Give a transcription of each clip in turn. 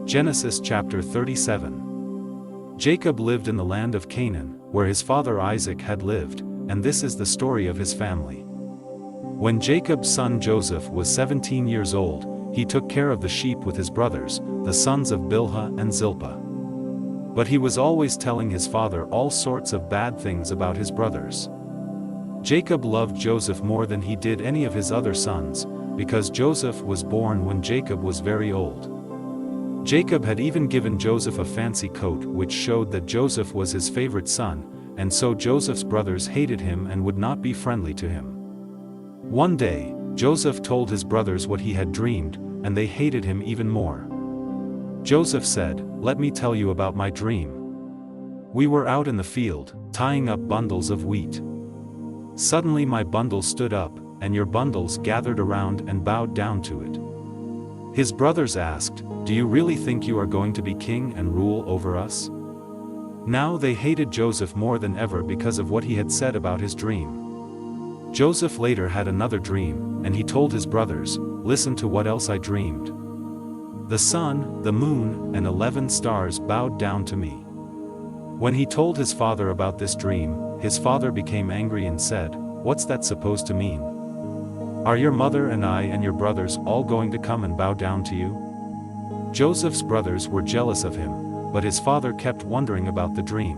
Genesis chapter 37. Jacob lived in the land of Canaan, where his father Isaac had lived, and this is the story of his family. When Jacob's son Joseph was 17 years old, he took care of the sheep with his brothers, the sons of Bilhah and Zilpah. But he was always telling his father all sorts of bad things about his brothers. Jacob loved Joseph more than he did any of his other sons, because Joseph was born when Jacob was very old. Jacob had even given Joseph a fancy coat which showed that Joseph was his favorite son, and so Joseph's brothers hated him and would not be friendly to him. One day, Joseph told his brothers what he had dreamed, and they hated him even more. Joseph said, "Let me tell you about my dream. We were out in the field, tying up bundles of wheat. Suddenly my bundle stood up, and your bundles gathered around and bowed down to it." His brothers asked, "Do you really think you are going to be king and rule over us?" Now they hated Joseph more than ever because of what he had said about his dream. Joseph later had another dream, and he told his brothers, "Listen to what else I dreamed. The sun, the moon, and 11 stars bowed down to me." When he told his father about this dream, his father became angry and said, "What's that supposed to mean? Are your mother and I and your brothers all going to come and bow down to you?" Joseph's brothers were jealous of him, but his father kept wondering about the dream.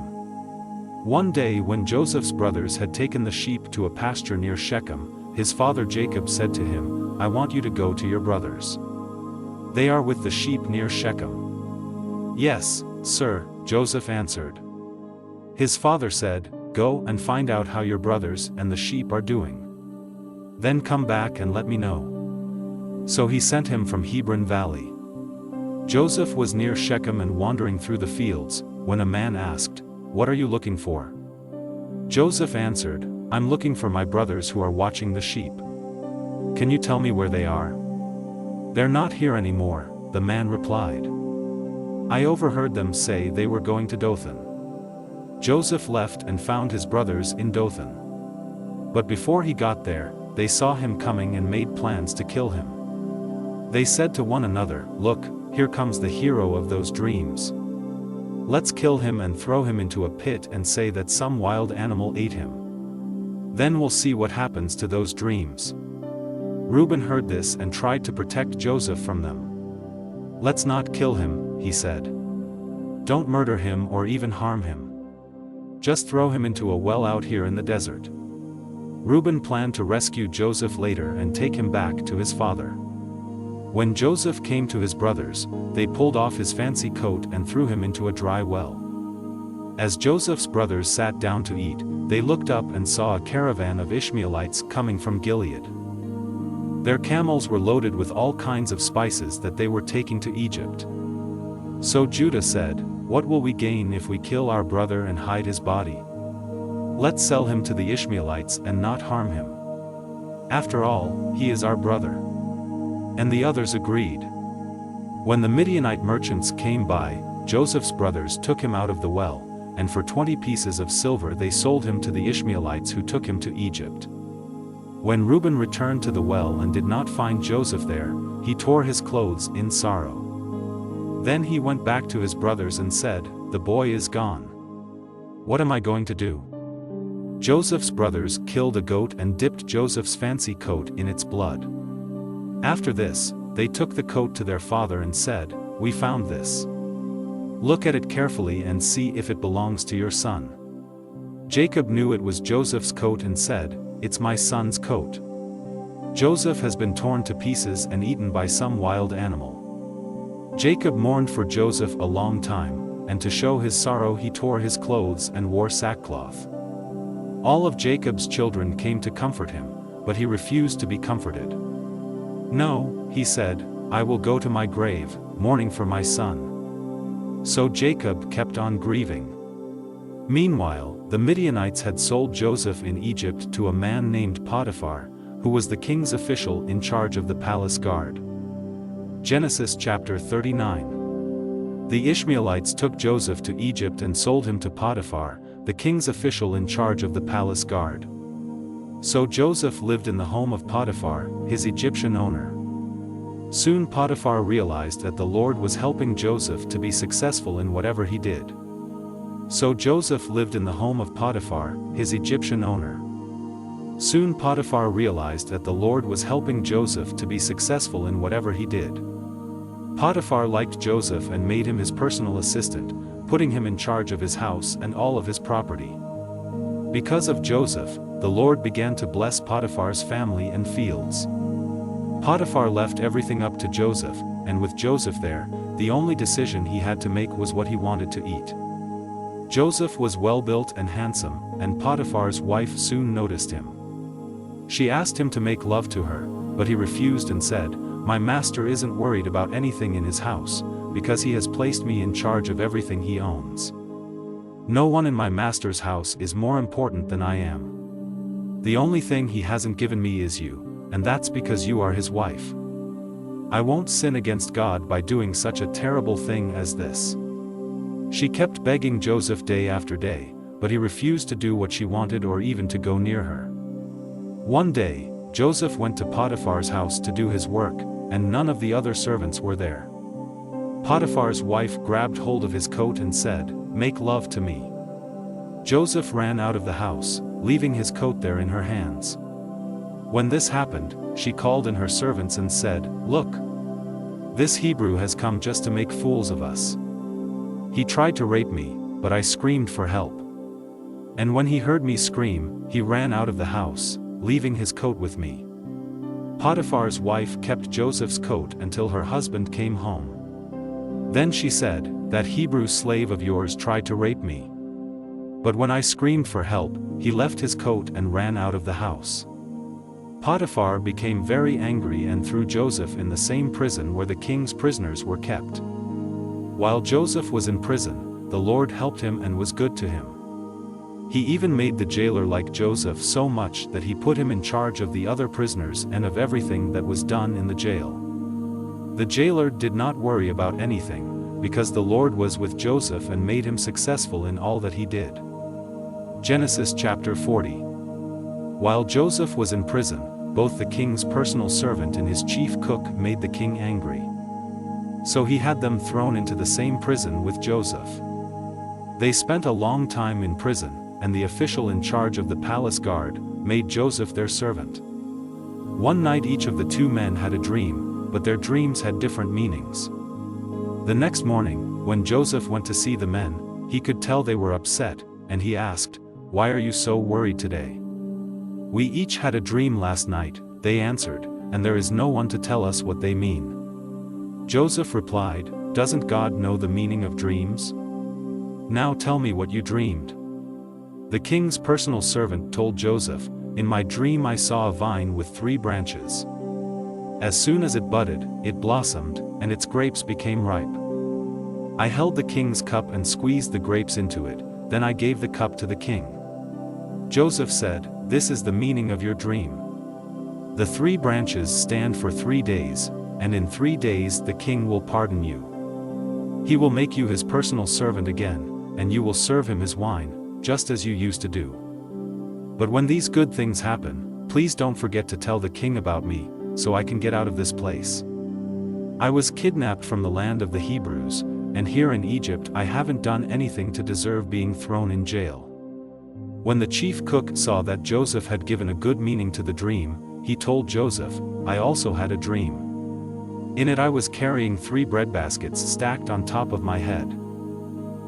One day when Joseph's brothers had taken the sheep to a pasture near Shechem, his father Jacob said to him, "I want you to go to your brothers. They are with the sheep near Shechem." "Yes, sir," Joseph answered. His father said, "Go and find out how your brothers and the sheep are doing. Then come back and let me know." So he sent him from Hebron Valley. Joseph was near Shechem and wandering through the fields, when a man asked, "What are you looking for?" Joseph answered, "I'm looking for my brothers who are watching the sheep. Can you tell me where they are?" "They're not here anymore," the man replied. "I overheard them say they were going to Dothan." Joseph left and found his brothers in Dothan. But before he got there, they saw him coming and made plans to kill him. They said to one another, "Look, here comes the hero of those dreams. Let's kill him and throw him into a pit and say that some wild animal ate him. Then we'll see what happens to those dreams." Reuben heard this and tried to protect Joseph from them. "Let's not kill him," he said. "Don't murder him or even harm him. Just throw him into a well out here in the desert." Reuben planned to rescue Joseph later and take him back to his father. When Joseph came to his brothers, they pulled off his fancy coat and threw him into a dry well. As Joseph's brothers sat down to eat, they looked up and saw a caravan of Ishmaelites coming from Gilead. Their camels were loaded with all kinds of spices that they were taking to Egypt. So Judah said, "What will we gain if we kill our brother and hide his body? Let's sell him to the Ishmaelites and not harm him. After all, he is our brother." And the others agreed. When the Midianite merchants came by, Joseph's brothers took him out of the well, and for 20 pieces of silver they sold him to the Ishmaelites who took him to Egypt. When Reuben returned to the well and did not find Joseph there, he tore his clothes in sorrow. Then he went back to his brothers and said, "The boy is gone. What am I going to do?" Joseph's brothers killed a goat and dipped Joseph's fancy coat in its blood. After this, they took the coat to their father and said, "We found this. Look at it carefully and see if it belongs to your son." Jacob knew it was Joseph's coat and said, "It's my son's coat. Joseph has been torn to pieces and eaten by some wild animal." Jacob mourned for Joseph a long time, and to show his sorrow he tore his clothes and wore sackcloth. All of Jacob's children came to comfort him, but he refused to be comforted. "No," he said, "I will go to my grave, mourning for my son." So Jacob kept on grieving. Meanwhile, the Midianites had sold Joseph in Egypt to a man named Potiphar, who was the king's official in charge of the palace guard. Genesis chapter 39. The Ishmaelites took Joseph to Egypt and sold him to Potiphar, the king's official in charge of the palace guard. So Joseph lived in the home of Potiphar, his Egyptian owner. Soon Potiphar realized that the Lord was helping Joseph to be successful in whatever he did. So Joseph lived in the home of Potiphar, his Egyptian owner. Soon Potiphar realized that the Lord was helping Joseph to be successful in whatever he did. Potiphar liked Joseph and made him his personal assistant, putting him in charge of his house and all of his property. Because of Joseph, the Lord began to bless Potiphar's family and fields. Potiphar left everything up to Joseph, and with Joseph there, the only decision he had to make was what he wanted to eat. Joseph was well-built and handsome, and Potiphar's wife soon noticed him. She asked him to make love to her, but he refused and said, "My master isn't worried about anything in his house, because he has placed me in charge of everything he owns. No one in my master's house is more important than I am. The only thing he hasn't given me is you, and that's because you are his wife. I won't sin against God by doing such a terrible thing as this." She kept begging Joseph day after day, but he refused to do what she wanted or even to go near her. One day, Joseph went to Potiphar's house to do his work, and none of the other servants were there. Potiphar's wife grabbed hold of his coat and said, "Make love to me." Joseph ran out of the house, leaving his coat there in her hands. When this happened, she called in her servants and said, "Look! This Hebrew has come just to make fools of us. He tried to rape me, but I screamed for help. And when he heard me scream, he ran out of the house, leaving his coat with me." Potiphar's wife kept Joseph's coat until her husband came home. Then she said, "That Hebrew slave of yours tried to rape me. But when I screamed for help, he left his coat and ran out of the house." Potiphar became very angry and threw Joseph in the same prison where the king's prisoners were kept. While Joseph was in prison, the Lord helped him and was good to him. He even made the jailer like Joseph so much that he put him in charge of the other prisoners and of everything that was done in the jail. The jailer did not worry about anything, because the Lord was with Joseph and made him successful in all that he did. Genesis chapter 40. While Joseph was in prison, both the king's personal servant and his chief cook made the king angry. So he had them thrown into the same prison with Joseph. They spent a long time in prison, and the official in charge of the palace guard made Joseph their servant. One night each of the two men had a dream, but their dreams had different meanings. The next morning, when Joseph went to see the men, he could tell they were upset, and he asked, "Why are you so worried today?" "We each had a dream last night," they answered, "and there is no one to tell us what they mean." Joseph replied, "Doesn't God know the meaning of dreams? Now tell me what you dreamed." The king's personal servant told Joseph, "In my dream I saw a vine with 3 branches. As soon as it budded, it blossomed, and its grapes became ripe. I held the king's cup and squeezed the grapes into it, then I gave the cup to the king." Joseph said, "This is the meaning of your dream. The 3 branches stand for 3 days, and in 3 days the king will pardon you. He will make you his personal servant again, and you will serve him his wine, just as you used to do. But when these good things happen, please don't forget to tell the king about me, so I can get out of this place. I was kidnapped from the land of the Hebrews, and here in Egypt I haven't done anything to deserve being thrown in jail." When the chief cook saw that Joseph had given a good meaning to the dream, he told Joseph, "I also had a dream. In it I was carrying 3 bread baskets stacked on top of my head.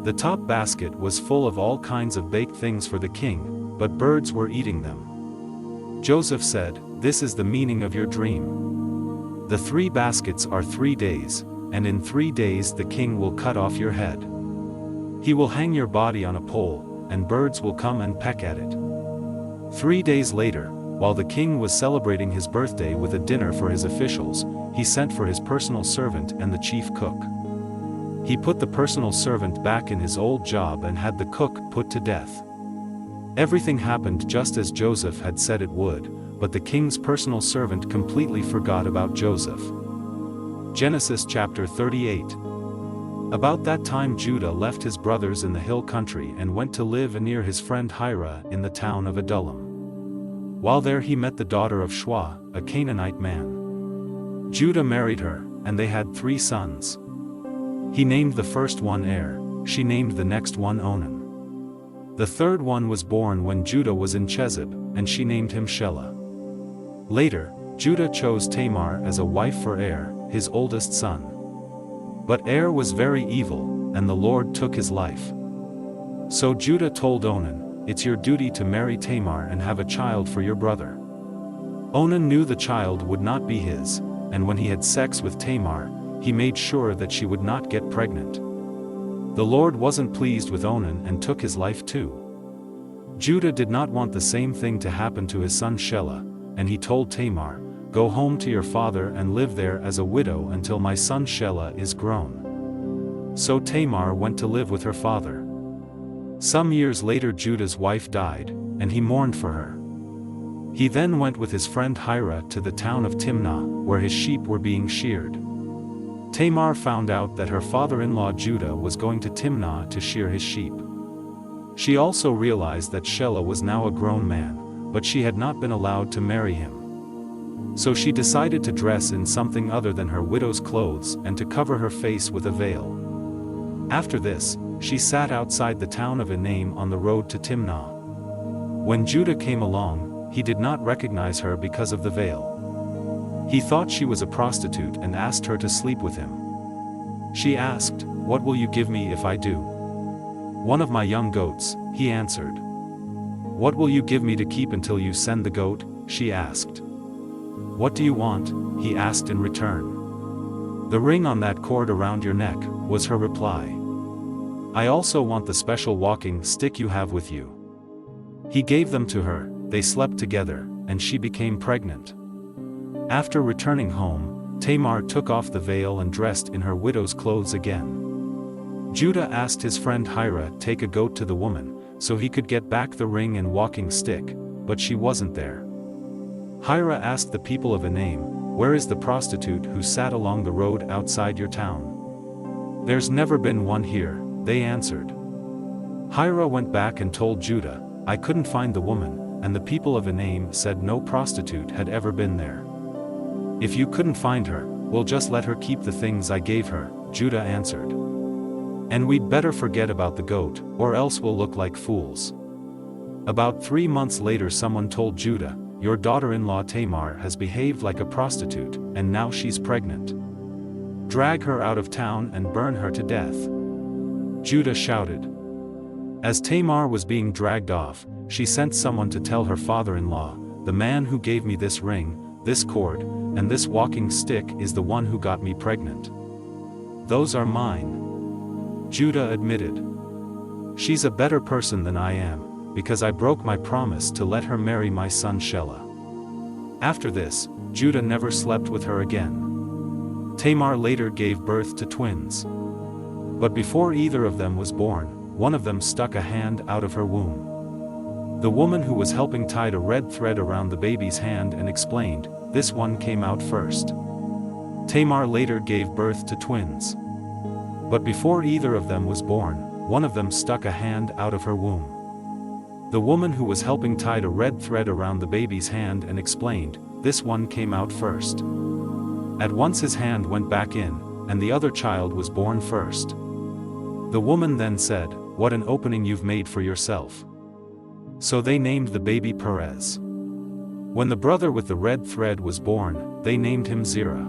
The top basket was full of all kinds of baked things for the king, but birds were eating them." Joseph said, "This is the meaning of your dream. The 3 baskets are 3 days, and in 3 days the king will cut off your head. He will hang your body on a pole, and birds will come and peck at it." 3 days later, while the king was celebrating his birthday with a dinner for his officials, he sent for his personal servant and the chief cook. He put the personal servant back in his old job and had the cook put to death. Everything happened just as Joseph had said it would, but the king's personal servant completely forgot about Joseph. Genesis chapter 38. About that time Judah left his brothers in the hill country and went to live near his friend Hira in the town of Adullam. While there he met the daughter of Shua, a Canaanite man. Judah married her, and they had 3 sons. He named the first one Er, she named the next one Onan. The third one was born when Judah was in Chezib, and she named him Shelah. Later, Judah chose Tamar as a wife for Er, his oldest son. But Er was very evil, and the Lord took his life. So Judah told Onan, "It's your duty to marry Tamar and have a child for your brother." Onan knew the child would not be his, and when he had sex with Tamar, he made sure that she would not get pregnant. The Lord wasn't pleased with Onan and took his life too. Judah did not want the same thing to happen to his son Shelah, and he told Tamar, "Go home to your father and live there as a widow until my son Shelah is grown." So Tamar went to live with her father. Some years later Judah's wife died, and he mourned for her. He then went with his friend Hira to the town of Timnah, where his sheep were being sheared. Tamar found out that her father-in-law Judah was going to Timnah to shear his sheep. She also realized that Shelah was now a grown man, but she had not been allowed to marry him. So she decided to dress in something other than her widow's clothes and to cover her face with a veil. After this, she sat outside the town of Enaim on the road to Timnah. When Judah came along, he did not recognize her because of the veil. He thought she was a prostitute and asked her to sleep with him. She asked, "What will you give me if I do?" "One of my young goats," he answered. "What will you give me to keep until you send the goat?" she asked. "What do you want?" he asked in return. "The ring on that cord around your neck," was her reply. "I also want the special walking stick you have with you." He gave them to her, they slept together, and she became pregnant. After returning home, Tamar took off the veil and dressed in her widow's clothes again. Judah asked his friend Hira to take a goat to the woman, so he could get back the ring and walking stick, but she wasn't there. Hira asked the people of Enaim, "Where is the prostitute who sat along the road outside your town?" "There's never been one here," they answered. Hira went back and told Judah, "I couldn't find the woman, and the people of Enaim said no prostitute had ever been there." "If you couldn't find her, we'll just let her keep the things I gave her," Judah answered. "And we'd better forget about the goat, or else we'll look like fools." About 3 months later someone told Judah, "Your daughter-in-law Tamar has behaved like a prostitute, and now she's pregnant. Drag her out of town and burn her to death." Judah shouted. As Tamar was being dragged off, she sent someone to tell her father-in-law, "The man who gave me this ring, this cord, and this walking stick is the one who got me pregnant. Those are mine." Judah admitted, "She's a better person than I am, because I broke my promise to let her marry my son Shelah." After this, Judah never slept with her again. Tamar later gave birth to twins. But before either of them was born, one of them stuck a hand out of her womb. The woman who was helping tied a red thread around the baby's hand and explained, "This one came out first." Tamar later gave birth to twins. But before either of them was born, one of them stuck a hand out of her womb. The woman who was helping tied a red thread around the baby's hand and explained, "This one came out first." At once his hand went back in, and the other child was born first. The woman then said, "What an opening you've made for yourself." So they named the baby Perez. When the brother with the red thread was born, they named him Zerah.